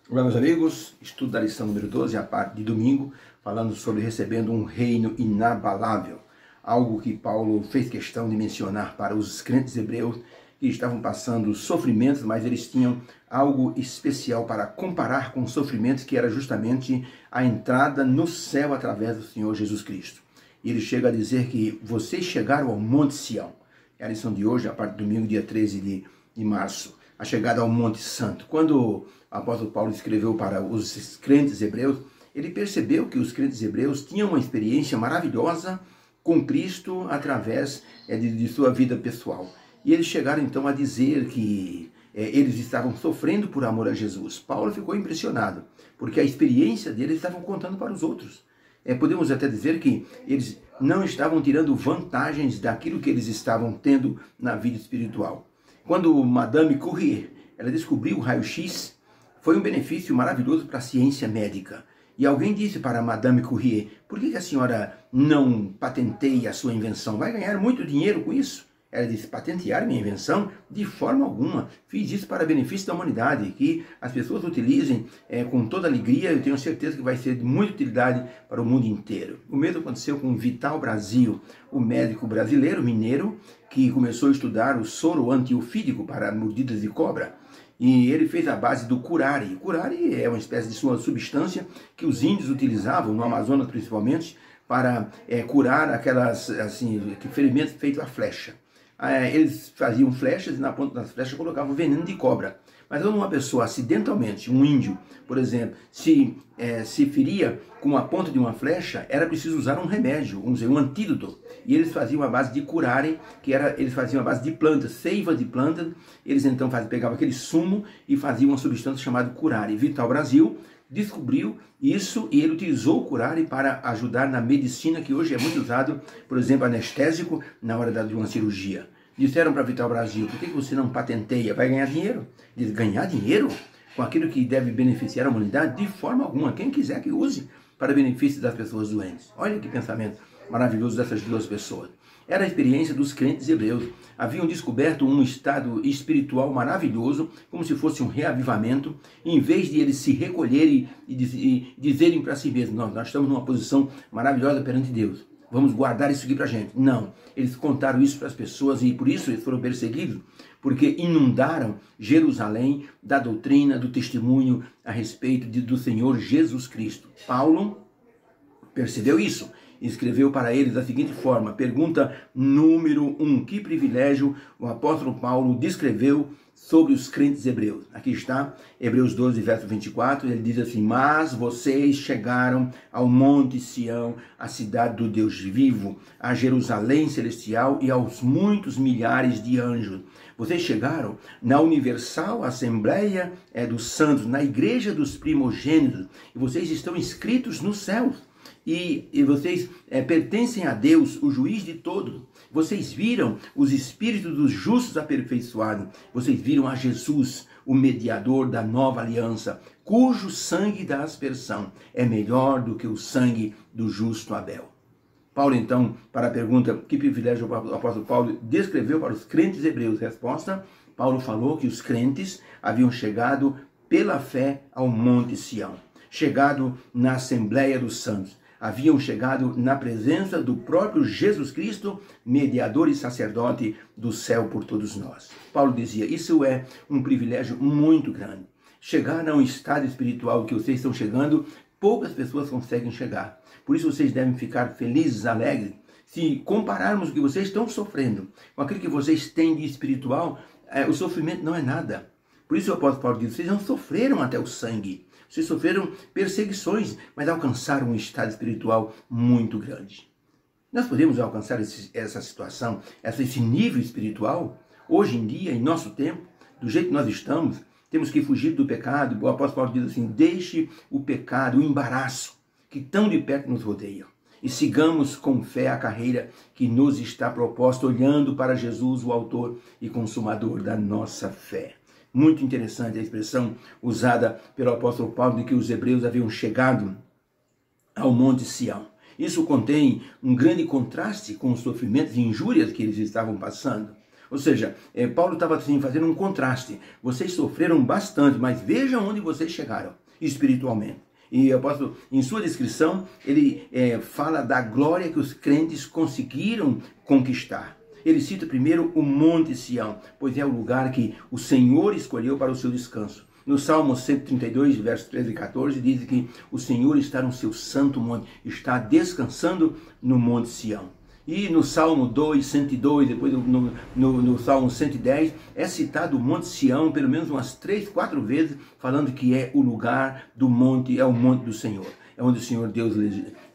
Olá, meus amigos, estudo da lição número 12, a parte de domingo, falando sobre recebendo um reino inabalável, algo que Paulo fez questão de mencionar para os crentes hebreus que estavam passando sofrimentos, mas eles tinham algo especial para comparar com os sofrimentos, que era justamente a entrada no céu através do Senhor Jesus Cristo. E ele chega a dizer que vocês chegaram ao Monte Sião. É a lição de hoje, a parte de domingo, dia 13 de março. A chegada ao Monte Santo. Quando o apóstolo Paulo escreveu para os crentes hebreus, ele percebeu que os crentes hebreus tinham uma experiência maravilhosa com Cristo através de sua vida pessoal. E eles chegaram então a dizer que eles estavam sofrendo por amor a Jesus. Paulo ficou impressionado, porque a experiência deles estavam contando para os outros. Podemos até dizer que eles não estavam tirando vantagens daquilo que eles estavam tendo na vida espiritual. Quando Madame Curie, ela descobriu o raio-x, foi um benefício maravilhoso para a ciência médica. E alguém disse para Madame Curie, por que a senhora não patenteia a sua invenção? Vai ganhar muito dinheiro com isso. Ela disse, patentear minha invenção? De forma alguma. Fiz isso para benefício da humanidade, que as pessoas utilizem com toda alegria. Eu tenho certeza que vai ser de muita utilidade para o mundo inteiro. O mesmo aconteceu com Vital Brasil, o médico brasileiro, mineiro, que começou a estudar o soro antiofídico para mordidas de cobra. E ele fez a base do curare. O curare é uma espécie de sua substância que os índios utilizavam, no Amazonas principalmente, para curar aquelas ferimentos feitos a flecha. Eles faziam flechas e na ponta das flechas colocavam veneno de cobra. Mas quando uma pessoa acidentalmente, um índio, por exemplo, se feria com a ponta de uma flecha, era preciso usar um remédio, vamos dizer, um antídoto. E eles faziam a base de curare, eles faziam a base de plantas, seiva de plantas. Eles então pegavam aquele sumo e faziam uma substância chamada curare. Vital Brasil descobriu isso e ele utilizou o curare para ajudar na medicina, que hoje é muito usado, por exemplo, anestésico na hora de uma cirurgia. Disseram para Vital Brasil, por que você não patenteia? Vai ganhar dinheiro? Diz, ganhar dinheiro? Com aquilo que deve beneficiar a humanidade? De forma alguma. Quem quiser que use para benefício das pessoas doentes. Olha que pensamento maravilhoso dessas duas pessoas. Era a experiência dos crentes hebreus. Haviam descoberto um estado espiritual maravilhoso, como se fosse um reavivamento, em vez de eles se recolherem e dizerem para si mesmos, nós estamos numa posição maravilhosa perante Deus. Vamos guardar isso aqui para a gente. Não, eles contaram isso para as pessoas e por isso eles foram perseguidos, porque inundaram Jerusalém da doutrina, do testemunho a respeito do Senhor Jesus Cristo. Paulo percebeu isso. Escreveu para eles da seguinte forma, pergunta número 1, que privilégio o apóstolo Paulo descreveu sobre os crentes hebreus? Aqui está, Hebreus 12, verso 24, ele diz assim, mas vocês chegaram ao Monte Sião, a cidade do Deus vivo, a Jerusalém celestial e aos muitos milhares de anjos. Vocês chegaram na universal assembleia dos santos, na igreja dos primogênitos, e vocês estão inscritos nos céus. E vocês pertencem a Deus, o juiz de todos. Vocês viram os espíritos dos justos aperfeiçoados. Vocês viram a Jesus, o mediador da nova aliança, cujo sangue da aspersão é melhor do que o sangue do justo Abel. Paulo, então, para a pergunta, que privilégio o apóstolo Paulo descreveu para os crentes hebreus? Resposta, Paulo falou que os crentes haviam chegado pela fé ao Monte Sião, chegado na Assembleia dos Santos. Haviam chegado na presença do próprio Jesus Cristo, mediador e sacerdote do céu por todos nós. Paulo dizia, isso é um privilégio muito grande. Chegar a um estado espiritual que vocês estão chegando, poucas pessoas conseguem chegar. Por isso vocês devem ficar felizes, alegres. Se compararmos o que vocês estão sofrendo com aquilo que vocês têm de espiritual, o sofrimento não é nada. Por isso o apóstolo Paulo diz, vocês não sofreram até o sangue. Vocês sofreram perseguições, mas alcançaram um estado espiritual muito grande. Nós podemos alcançar essa situação, esse nível espiritual, hoje em dia, em nosso tempo, do jeito que nós estamos, temos que fugir do pecado. O apóstolo Paulo diz assim, deixe o pecado, o embaraço, que tão de perto nos rodeia, e sigamos com fé a carreira que nos está proposta, olhando para Jesus, o autor e consumador da nossa fé. Muito interessante a expressão usada pelo apóstolo Paulo de que os hebreus haviam chegado ao Monte Sião. Isso contém um grande contraste com os sofrimentos e injúrias que eles estavam passando. Ou seja, Paulo estava assim, fazendo um contraste. Vocês sofreram bastante, mas vejam onde vocês chegaram espiritualmente. E o apóstolo, em sua descrição, ele fala da glória que os crentes conseguiram conquistar. Ele cita primeiro o Monte Sião, pois é o lugar que o Senhor escolheu para o seu descanso. No Salmo 132, versos 13 e 14, diz que o Senhor está no seu santo monte, está descansando no Monte Sião. E no Salmo 2, 102, depois no Salmo 110, é citado o Monte Sião pelo menos umas 3, 4 vezes, falando que é o lugar do monte, é o monte do Senhor. É onde o Senhor Deus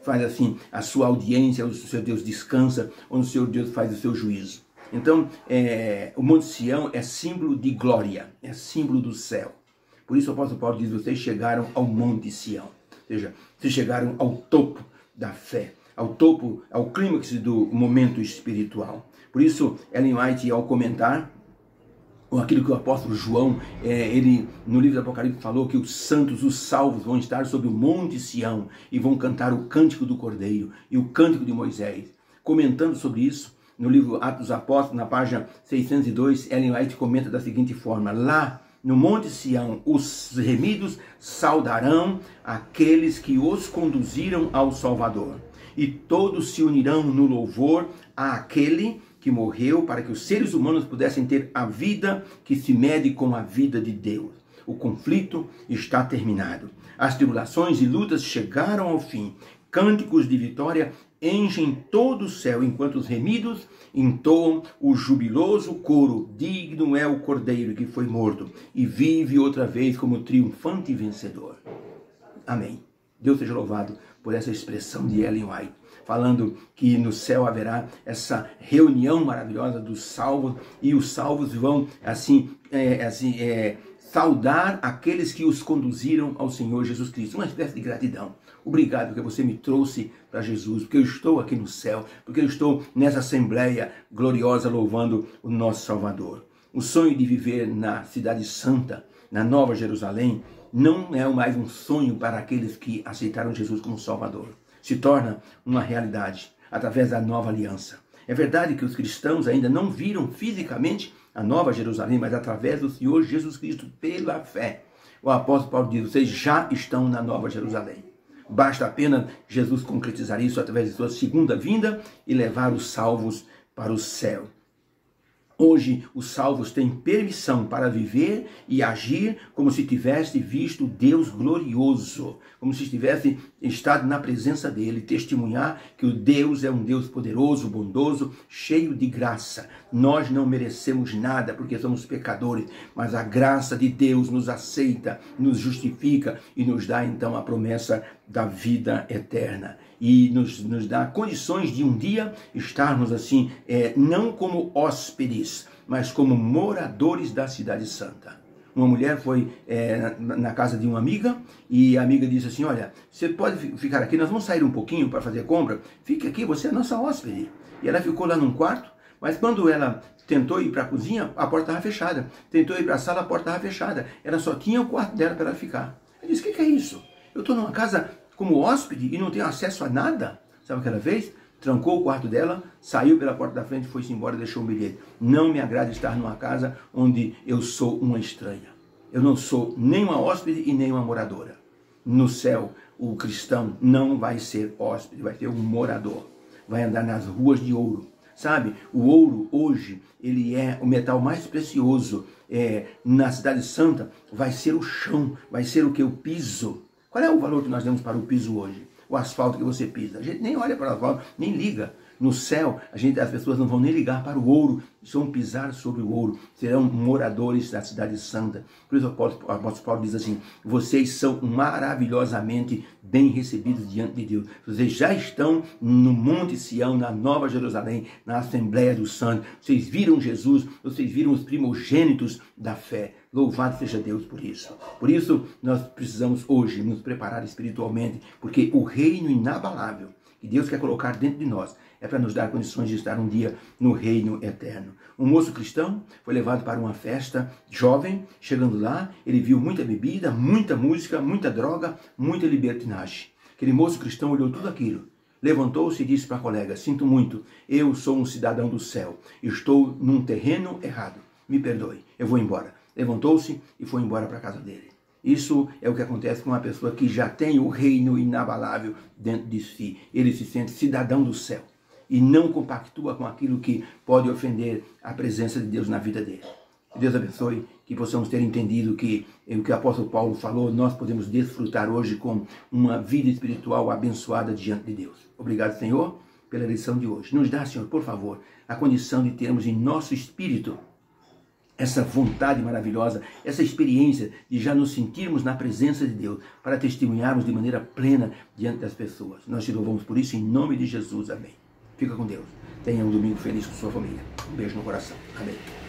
faz assim a sua audiência, onde o Senhor Deus descansa, onde o Senhor Deus faz o seu juízo. Então, o Monte Sião é símbolo de glória, é símbolo do céu. Por isso o apóstolo Paulo diz, vocês chegaram ao Monte Sião. Ou seja, vocês chegaram ao topo da fé, ao topo, ao clímax do momento espiritual. Por isso, Ellen White, ao comentar aquilo que o apóstolo João, ele no livro do Apocalipse falou que os santos, os salvos vão estar sobre o Monte Sião e vão cantar o cântico do Cordeiro e o cântico de Moisés. Comentando sobre isso, no livro Atos dos Apóstolos, na página 602, Ellen White comenta da seguinte forma, lá no Monte Sião, os remidos saudarão aqueles que os conduziram ao Salvador. E todos se unirão no louvor àquele que morreu para que os seres humanos pudessem ter a vida que se mede com a vida de Deus. O conflito está terminado. As tribulações e lutas chegaram ao fim. Cânticos de vitória enchem todo o céu, enquanto os remidos entoam o jubiloso coro. Digno é o Cordeiro que foi morto e vive outra vez como triunfante e vencedor. Amém. Deus seja louvado por essa expressão de Ellen White, falando que no céu haverá essa reunião maravilhosa dos salvos, e os salvos vão saudar aqueles que os conduziram ao Senhor Jesus Cristo. Uma espécie de gratidão. Obrigado porque você me trouxe para Jesus, porque eu estou aqui no céu, porque eu estou nessa assembleia gloriosa louvando o nosso Salvador. O sonho de viver na Cidade Santa, na Nova Jerusalém, não é mais um sonho para aqueles que aceitaram Jesus como Salvador. Se torna uma realidade através da nova aliança. É verdade que os cristãos ainda não viram fisicamente a Nova Jerusalém, mas através do Senhor Jesus Cristo, pela fé. O apóstolo Paulo diz, vocês já estão na Nova Jerusalém. Basta apenas Jesus concretizar isso através de sua segunda vinda e levar os salvos para o céu. Hoje, os salvos têm permissão para viver e agir como se tivesse visto Deus glorioso, como se tivesse estado na presença dele, testemunhar que o Deus é um Deus poderoso, bondoso, cheio de graça. Nós não merecemos nada porque somos pecadores, mas a graça de Deus nos aceita, nos justifica e nos dá então a promessa da vida eterna. E nos dá condições de um dia estarmos assim, não como hóspedes, mas como moradores da Cidade Santa. Uma mulher foi na casa de uma amiga e a amiga disse assim, olha, você pode ficar aqui, nós vamos sair um pouquinho para fazer compra, fique aqui, você é nossa hóspede. E ela ficou lá num quarto, mas quando ela tentou ir para a cozinha, a porta estava fechada. Tentou ir para a sala, a porta estava fechada. Ela só tinha o quarto dela para ela ficar. Eu disse, o que é isso? Eu estou numa casa como hóspede e não tenho acesso a nada. Sabe o que ela fez? Trancou o quarto dela, saiu pela porta da frente, foi-se embora e deixou um bilhete. Não me agrada estar numa casa onde eu sou uma estranha. Eu não sou nem uma hóspede e nem uma moradora. No céu, o cristão não vai ser hóspede, vai ser um morador. Vai andar nas ruas de ouro. Sabe, o ouro hoje, ele é o metal mais precioso. Na Cidade Santa vai ser o chão, vai ser o que? O piso. Qual é o valor que nós damos para o piso hoje? O asfalto que você pisa. A gente nem olha para o asfalto, nem liga. No céu, as pessoas não vão nem ligar para o ouro, vão pisar sobre o ouro, serão moradores da Cidade Santa. Por isso o apóstolo Paulo diz assim, vocês são maravilhosamente bem recebidos diante de Deus. Vocês já estão no Monte Sião, na Nova Jerusalém, na Assembleia dos Santos. Vocês viram Jesus, vocês viram os primogênitos da fé. Louvado seja Deus por isso. Por isso, nós precisamos hoje nos preparar espiritualmente, porque o reino inabalável que Deus quer colocar dentro de nós é para nos dar condições de estar um dia no reino eterno. Um moço cristão foi levado para uma festa jovem. Chegando lá, ele viu muita bebida, muita música, muita droga, muita libertinagem. Aquele moço cristão olhou tudo aquilo levantou-se e disse para a colega: sinto muito, eu sou um cidadão do céu, estou num terreno errado, me perdoe, eu vou embora. Levantou-se e foi embora para a casa dele. Isso é o que acontece com uma pessoa que já tem o reino inabalável dentro de si. Ele se sente cidadão do céu e não compactua com aquilo que pode ofender a presença de Deus na vida dele. Que Deus abençoe, que possamos ter entendido que o que o apóstolo Paulo falou, nós podemos desfrutar hoje com uma vida espiritual abençoada diante de Deus. Obrigado, Senhor, pela lição de hoje. Nos dá, Senhor, por favor, a condição de termos em nosso espírito essa vontade maravilhosa, essa experiência de já nos sentirmos na presença de Deus, para testemunharmos de maneira plena diante das pessoas. Nós te louvamos por isso, em nome de Jesus. Amém. Fica com Deus. Tenha um domingo feliz com sua família. Um beijo no coração. Amém.